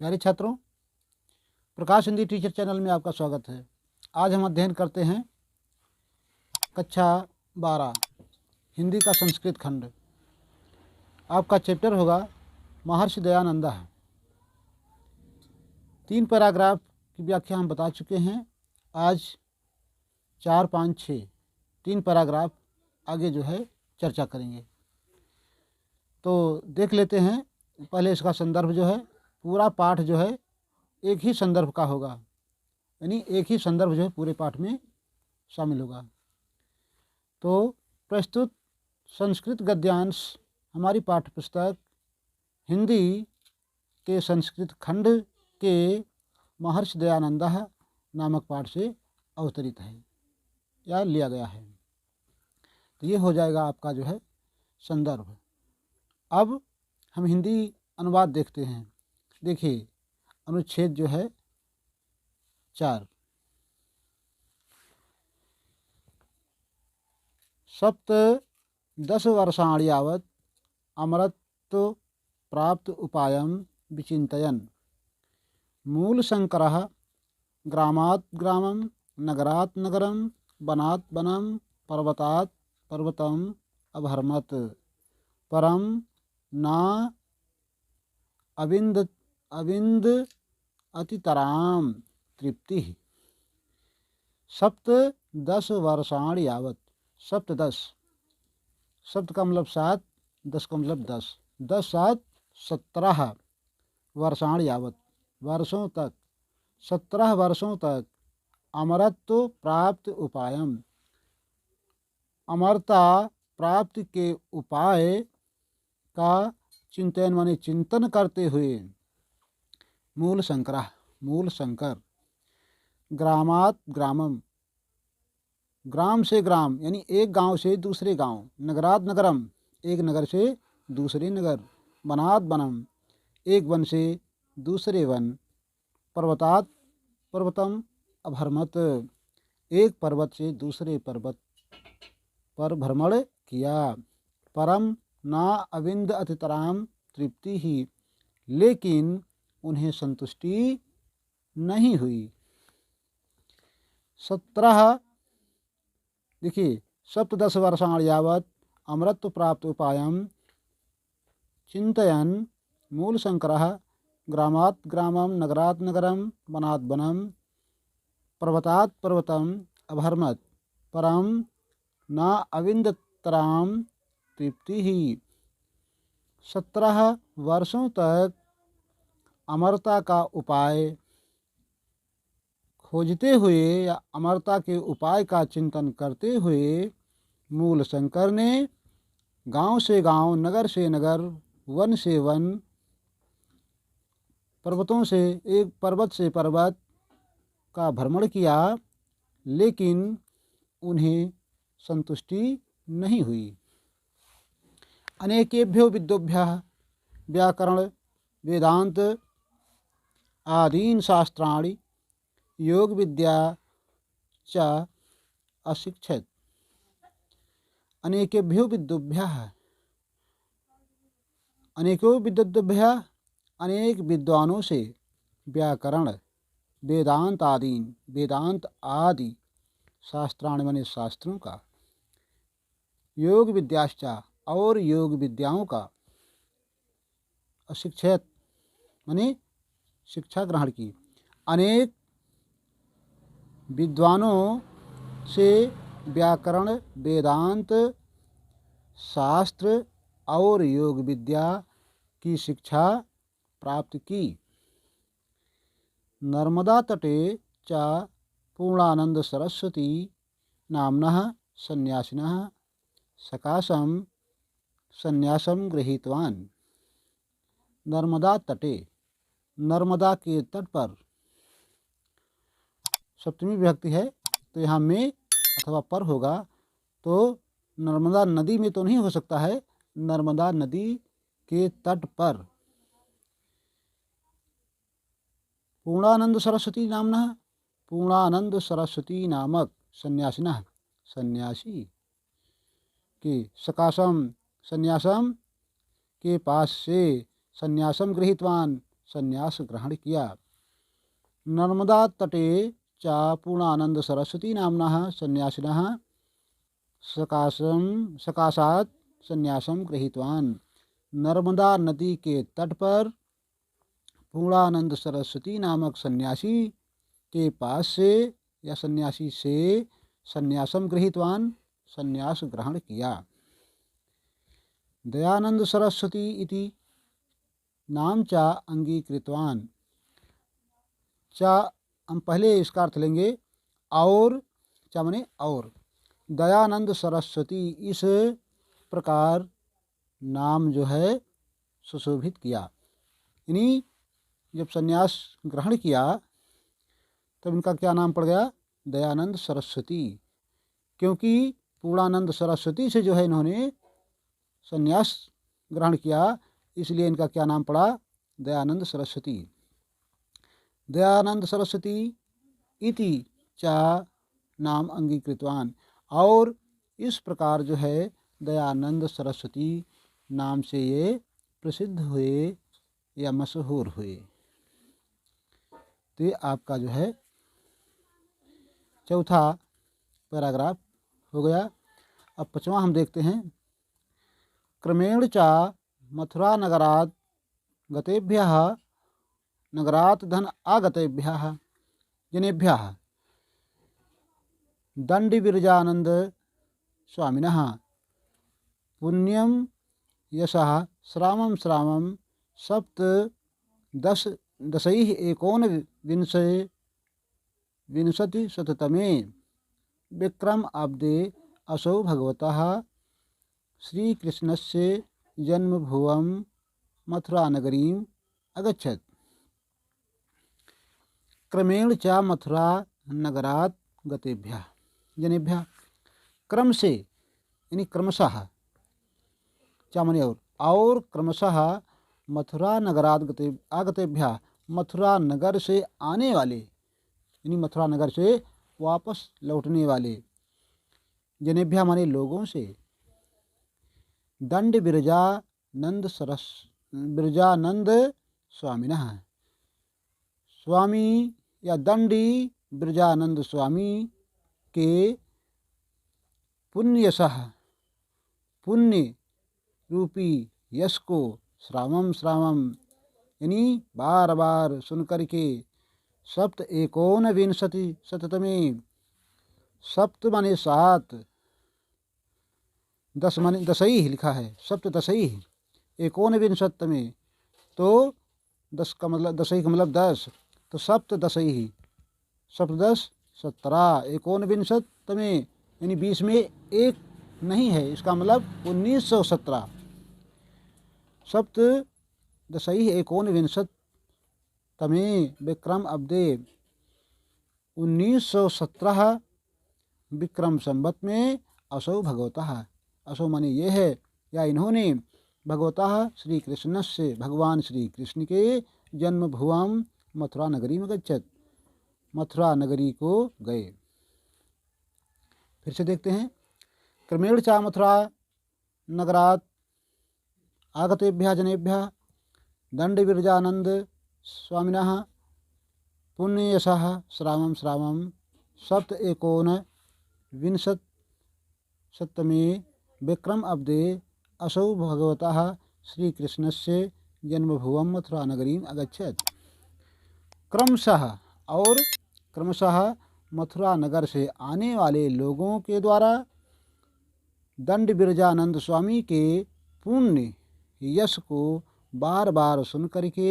प्यारे छात्रों, प्रकाश Hindi teacher channel में आपका स्वागत है। आज हम अध्ययन करते हैं कक्षा 12 हिंदी का संस्कृत खंड। आपका चैप्टर होगा महर्षि दयानंदा। 3 पैराग्राफ की व्याख्या हम बता चुके हैं। आज 4, 5, 6 3 पैराग्राफ आगे चर्चा करेंगे। तो देख लेते हैं। पहले इसका संदर्भ पूरा पाठ एक ही संदर्भ का होगा, यानी एक ही संदर्भ पूरे पाठ में शामिल होगा। तो प्रस्तुत संस्कृत गद्यांश हमारी पाठ्य पुस्तक हिंदी के संस्कृत खंड के महर्षि दयानंदा नामक पाठ से अवतरित है या लिया गया है। तो ये हो जाएगा आपका संदर्भ। अब हम हिंदी अनुवाद देखते हैं। देखिए, अनुच्छेद 4। सप्त 10 वर्षाणि यावत् अमरत्व प्राप्त उपायं विचिन्तयन् मूलशंकरः ग्रामात् ग्रामं नगरात् नगरं वनात् वनं पर्वतात् पर्वतम् अभर्मत् परं न अविन्द अतितरां तृप्तिः। सप्त 10 वर्षाणि यावत्। सप्त 10, सप्त का मतलब 7, 10 का मतलब 10, 10 7 17 वर्षाणि यावत्, वर्षों तक, 17 वर्षों तक अमरत्व प्राप्त उपायम, अमरता प्राप्ति के उपाय का चिंतन माने चिंतन करते हुए, मूल शंकर, ग्रामात् ग्रामम, ग्राम से ग्राम यानी एक गांव से दूसरे गांव, नगरात नगरम एक नगर से दूसरे नगर, वनात् वनम एक वन से दूसरे वन, पर्वतात् पर्वतम अभर्मत एक पर्वत से दूसरे पर्वत पर भ्रमण किया। परम ना अविंद अतितराम तृप्ति ही, लेकिन उन्हें संतुष्टि नहीं हुई। 17 देखिए, सप्त 10 वर्षाणि यावत् अमरत्व प्राप्त उपायं चिंतयन् मूलशंकरः ग्रामात् ग्रामं नगरात् नगरं वनात् वनं पर्वतात् पर्वतम् अभर्मत् परं न अविन्दतरां तृप्ति ही। 17 वर्षों तक अमरता का उपाय खोजते हुए या अमरता के उपाय का चिंतन करते हुए मूल शंकर ने गांव से गांव, नगर से नगर, वन से वन, पर्वतों से एक पर्वत से पर्वत का भ्रमण किया, लेकिन उन्हें संतुष्टि नहीं हुई। अनेकेभ्यो विद्योभ्यः व्याकरण वेदांत आदीन शास्त्राणि योग विद्या च अशिक्षित। अनेकेभ्यो विद्योभ्यः, अनेकों विद्योभ्यः अनेक विद्वानों से, व्याकरण वेदांत आदीन वेदांत आदि, शास्त्राणि माने शास्त्रों का, योग विद्याश्चा और योग विद्याओं का, अशिक्षित माने शिक्षा ग्रहण की, अनेक विद्वानों से व्याकरण वेदांत शास्त्र और योग विद्या की शिक्षा प्राप्त की। नर्मदा तटे च पूर्णानंद सरस्वती नाम्नः सन्यासिनः सकाशं सन्यासं गृहीतवान्। नर्मदा तटे, नर्मदा के तट पर, सप्तमी विभक्ति है तो यहाँ में अथवा पर होगा, तो नर्मदा नदी में तो नहीं हो सकता है, नर्मदा नदी के तट पर पूर्णानंद सरस्वती नामना, पूर्णानंद सरस्वती नामक सन्यासिनः सन्यासी के, सकाशम सन्यासम के पास से, सन्यासम गृहीतवान संन्यास ग्रहण किया। नर्मदा तटे च पूर्णानंद सरस्वती नाम्नः संन्यासिनः सकाशात् संन्यासं गृहीतवान्। नर्मदा नदी के तट पर पूर्णानंद सरस्वती नामक सन्यासी के पास से या सन्यासी से संन्यासम गृहीतवान्, संन्यास ग्रहण किया। दयानंद सरस्वती इति नाम चा अंगीकृतवान्। चा हम पहले इसका अर्थ लेंगे और, चा माने और। दयानंद सरस्वती इस प्रकार नाम जो है सुशोभित किया। इन्हीं जब संन्यास ग्रहण किया तब इनका क्या नाम पड़ गया? दयानंद सरस्वती। क्योंकि पूर्णानंद सरस्वती से जो है इन्होंने संन्यास ग्रहण किया, इसलिए इनका क्या नाम पड़ा? दयानंद सरस्वती। दयानंद सरस्वती इति चा नाम अंगीकृतवान, और इस प्रकार जो है दयानंद सरस्वती नाम से ये प्रसिद्ध हुए या मशहूर हुए। तो ये आपका जो है चौथा पैराग्राफ हो गया। अब पांचवा हम देखते हैं। क्रमेण च मथुरा नगरात् गतेभ्यः नगरात् धन आगतेभ्यः जनेभ्यः दंडी विरजानंद स्वामिनः पुण्यम यशः श्रामं श्रामं सप्त दशैः विंशतिशततमे विक्रम अब्दे असौ भगवतः श्रीकृष्णस्य जन्मभुवं मथुरानगरीम् अगच्छत्। क्रमेण च मथुरा नगरात् गतेभ्यः जनेभ्यः, क्रम से यानी क्रमशः, चा माने और क्रमशः मथुरा नगरात् आगतेभ्यः, मथुरा नगर से आने वाले यानी मथुरा नगर से वापस लौटने वाले, जनेभ्यः माने लोगों से, दंड बिरजानंद स्वामिनः, स्वामी या दंडी बिरजानंद स्वामी के पुण्यशः पुण्य रूपी यश को श्रावम श्रावम यानी बार बार सुनकर के सप्त एकोनविंशति शततमे, सप्त माने सात, दस माने दशई लिखा है, सप्त दशई एकोनविंशतमे तो दस का मतलब दशई का मतलब 10, तो सप्त दशई सप्तदश 17 एकोनविंशतमे यानी 20 में एक नहीं है, इसका मतलब 1917। सप्त दशई एकोनविंशतमे विक्रम अब्दे 1917 विक्रम संवत में असौ भगवतः, असौ माने ये है या इन्होंने भगवतः श्री कृष्ण से भगवान श्री कृष्ण के जन्मभुवम मथुरा नगरी में गच्छत, मथुरा नगरी को गए। फिर से देखते हैं। क्रमेण च मथुरा नगरात् आगतेभ्यः जनेभ्यः दंड विरजानंद स्वामिनः पुण्ययशः श्रावम श्रावम सप्त एकोनविंशतमे विक्रम अब्दे असौ भगवतः श्री कृष्णस्य जन्मभुवं मथुरा नगरीम अगच्छत। क्रमशः और क्रमशः मथुरा नगर से आने वाले लोगों के द्वारा दंड बिरजानंद स्वामी के पुण्य यश को बार बार सुन करके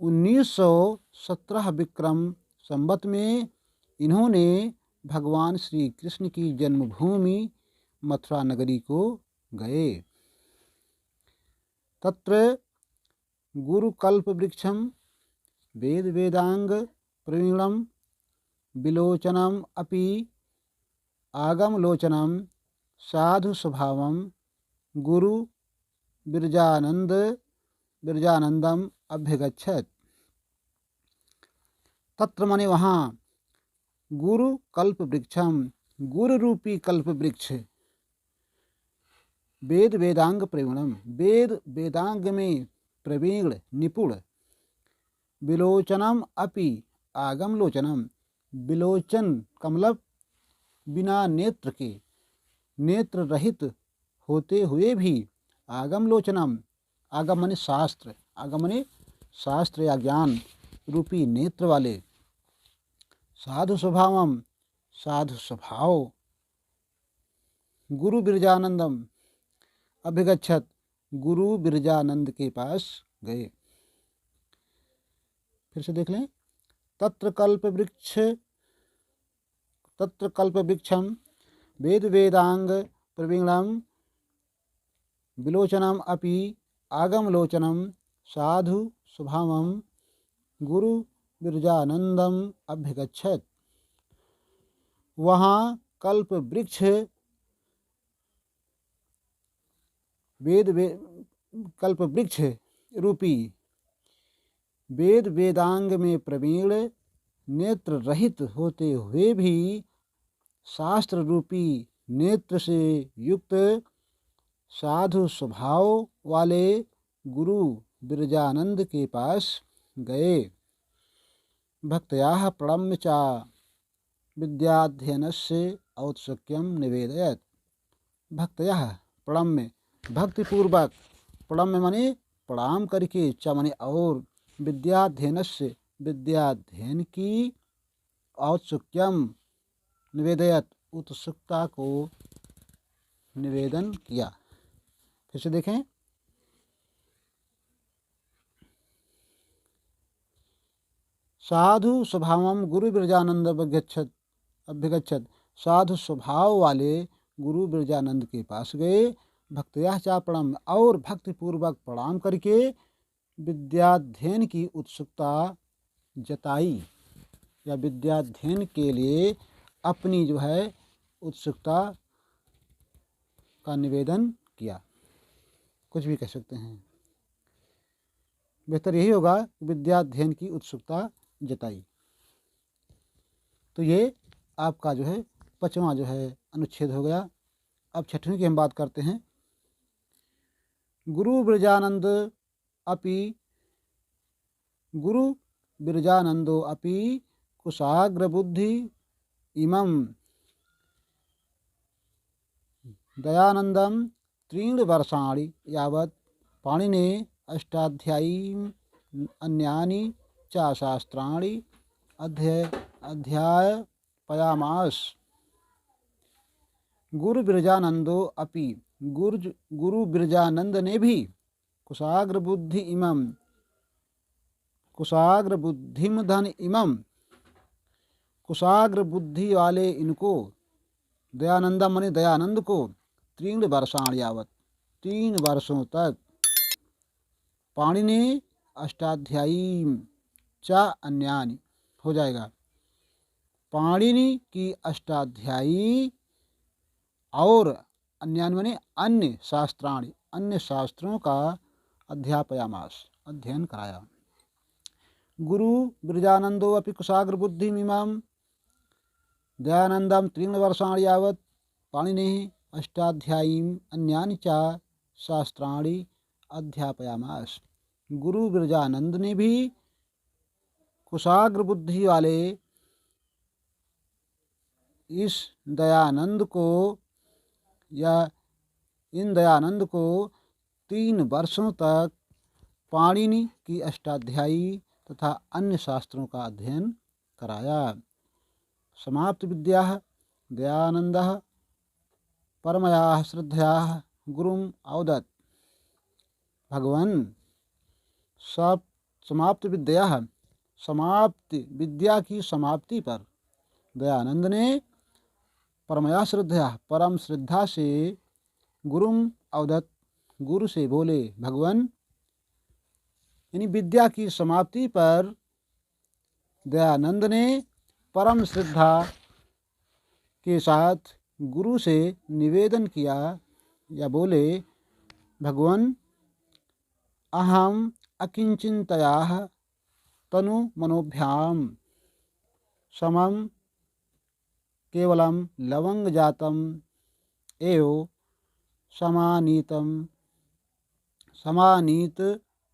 1917 विक्रम संवत में इन्होंने भगवान श्री कृष्ण की जन्मभूमि मथुरा नगरी को गए। तत्र गुरुकल्प वृक्षम वेद वेदांग प्रवीणम विलोचनम अपि आगमलोचनम साधु स्वभावम गुरु बिरजानंदम अभ्यगच्छत। तत्र माने वहाँ गुरु कल्प वृक्षम, गुरु रूपी कल्प वृक्ष, वेद वेदांग प्रवीणम, वेद वेदांग में प्रवीण निपुण, विलोचनम अपि आगमलोचनम, विलोचन का मतलब बिना नेत्र के, नेत्र रहित होते हुए भी, आगमलोचनम, आगम माने शास्त्र, आगम माने शास्त्र या ज्ञान रूपी नेत्र वाले, साधु स्वभावम, साधु स्वभाव, गुरु बिरजानंदम अभिगच्छत, गुरु बिरजानंद के पास गए। फिर से देख लें। तत्र कल्प वृक्षम वेद वेदांग प्रवीणम विलोचनम अपि आगमलोचनम साधु स्वभावम गुरु बिरजानंदम अभ्यगच्छत। वहाँ कल्प वृक्ष कल्प वृक्ष रूपी वेद वेदांग में प्रवीण, नेत्र रहित होते हुए भी शास्त्र रूपी नेत्र से युक्त, साधु स्वभाव वाले गुरु बिरजानंद के पास गए। भक्तया प्रणम्य च विद्याध्ययनस्य औत्सुक्यम निवेदयत। भक्तया प्रणम्य, भक्तिपूर्वक, प्रणम्य माने प्रणाम करके, च माने और, विद्याध्ययनस्य विद्याध्ययन की, औत्सुक्यम निवेदयत उत्सुकता को निवेदन किया। फिर से देखें। साधु स्वभावम गुरु बिरजानंद अभ्यगच्छत, साधु स्वभाव वाले गुरु बिरजानंद के पास गए। भक्तया चा प्रणाम, और भक्तिपूर्वक प्रणाम करके विद्याध्ययन की उत्सुकता जताई, या विद्याध्ययन के लिए अपनी जो है उत्सुकता का निवेदन किया, कुछ भी कह सकते हैं। बेहतर यही होगा कि विद्याध्ययन की उत्सुकता जताई। तो ये आपका जो है 5वां जो है अनुच्छेद हो गया। अब 6ठवीं की हम बात करते हैं। गुरु बिरजानंदो अपि कुशाग्र बुद्धि इमं दयानंदम 3 वर्षाणि यावत् पाणिने अष्टाध्यायी अन्यानि च शास्त्राणि अध्यापयामास। गुरु बिरजानंदो अपि, गुरु बिरजानंद ने भी, कुशाग्र बुद्धि इमं, कुशाग्र बुद्धिम धन इमं, कुशाग्र बुद्धि वाले इनको, दयानंदम माने दयानंद को, 3 वर्षाण यावत 3 वर्षों तक, पाणिनि अष्टाध्यायी च अन्यानि हो जाएगा, पाणिनि की अष्टाध्यायी और अन्यानि माने अन्य शास्त्राणि, अन्य शास्त्रों का अध्यापयामास, अध्ययन कराया। गुरु बिरजानंदो अपि कुशाग्र बुद्धि इमं दयानंदम 3 वर्षाणि यावत् पाणिनिः अष्टाध्यायीं अन्यानि च शास्त्राणि अध्यापयामास। गुरु बिरजानंद ने भी कुशाग्र बुद्धि वाले इस दयानंद को, या इन दयानंद को 3 वर्षों तक पाणिनि की अष्टाध्यायी तथा अन्य शास्त्रों का अध्ययन कराया। समाप्त विद्या दयानंद परमया श्रद्धया गुरुम अवदत्। भगवान सब समाप्त विद्या, समाप्ति विद्या की समाप्ति पर दयानंद ने परमया श्रद्धया, परम श्रद्धा से, गुरुम अवदत्, गुरु से बोले, भगवान यानी विद्या की समाप्ति पर दयानंद ने परम श्रद्धा के साथ गुरु से निवेदन किया, या बोले, भगवान अहम अकिंचितया तनु मनोभ्याम समम केवलम लवंग जातम एव समानीत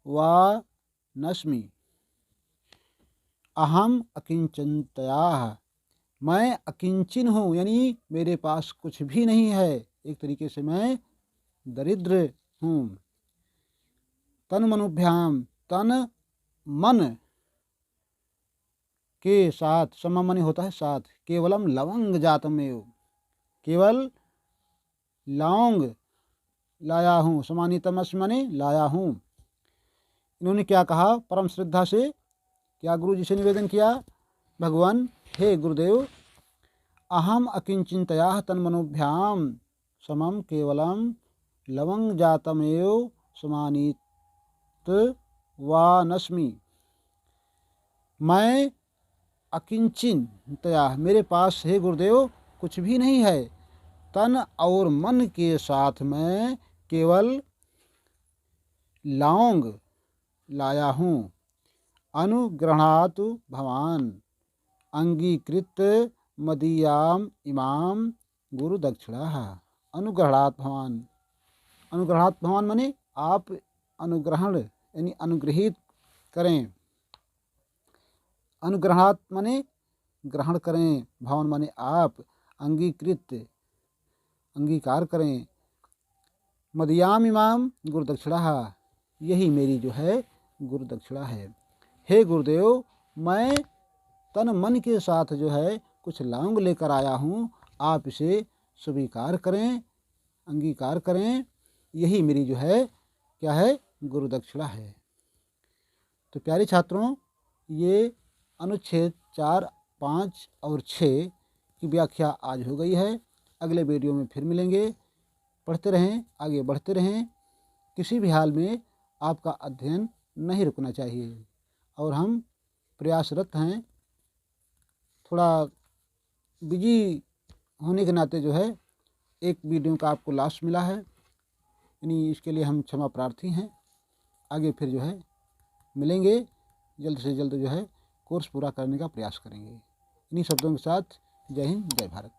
वा नस्मि। अहम अकिंचनतया, मैं अकिंचन हूँ, यानी मेरे पास कुछ भी नहीं है, एक तरीके से मैं दरिद्र हूँ। तन मनुभ्याम, तन मन के साथ, सम मनि होता है साथ, केवलम लवंग जातमेव, केवल लौंग लाया हूँ, समानितमस्मि माने लाया हूँ। इन्होंने क्या कहा परम श्रद्धा से, क्या गुरु जी से निवेदन किया, भगवान हे गुरुदेव, अहम अकिंचितया तन्मनोभ्याम समम केवलम लवंग जातमेव समानित वानस्मि। मैं अकिंचितया, मेरे पास हे गुरुदेव कुछ भी नहीं है, तन और मन के साथ मैं केवल लौंग लाया हूँ। अनुग्रहातु भवान अंगीकृत मदीयाम इमाम गुरु दक्षिणा। अनुग्रहात भवान, अनुग्रहात भवान माने आप अनुग्रहण यानी अनुग्रहित करें, अनुग्रहात माने ग्रहण करें, भवन माने आप, अंगीकृत अंगीकार करें, मदयाम इमाम गुरु दक्षिणा, यही मेरी जो है गुरु दक्षिणा है। हे गुरुदेव, मैं तन मन के साथ जो है कुछ लौंग लेकर आया हूँ, आप इसे स्वीकार करें, अंगीकार करें, यही मेरी जो है क्या है गुरु दक्षिणा है। तो प्यारे छात्रों, ये अनुच्छेद 4, 5 और 6 की व्याख्या आज हो गई है। अगले वीडियो में फिर मिलेंगे। पढ़ते रहें, आगे बढ़ते रहें, किसी भी हाल में आपका अध्ययन नहीं रुकना चाहिए और हम प्रयासरत हैं। थोड़ा बिजी होने के नाते जो है एक वीडियो का आपको लास्ट मिला है, यानी इसके लिए हम क्षमा प्रार्थी हैं। आगे फिर जो है मिलेंगे, जल्द से जल्द जो है कोर्स पूरा करने का प्रयास करेंगे। इन्हीं शब्दों के साथ जय हिंद, जय भारत।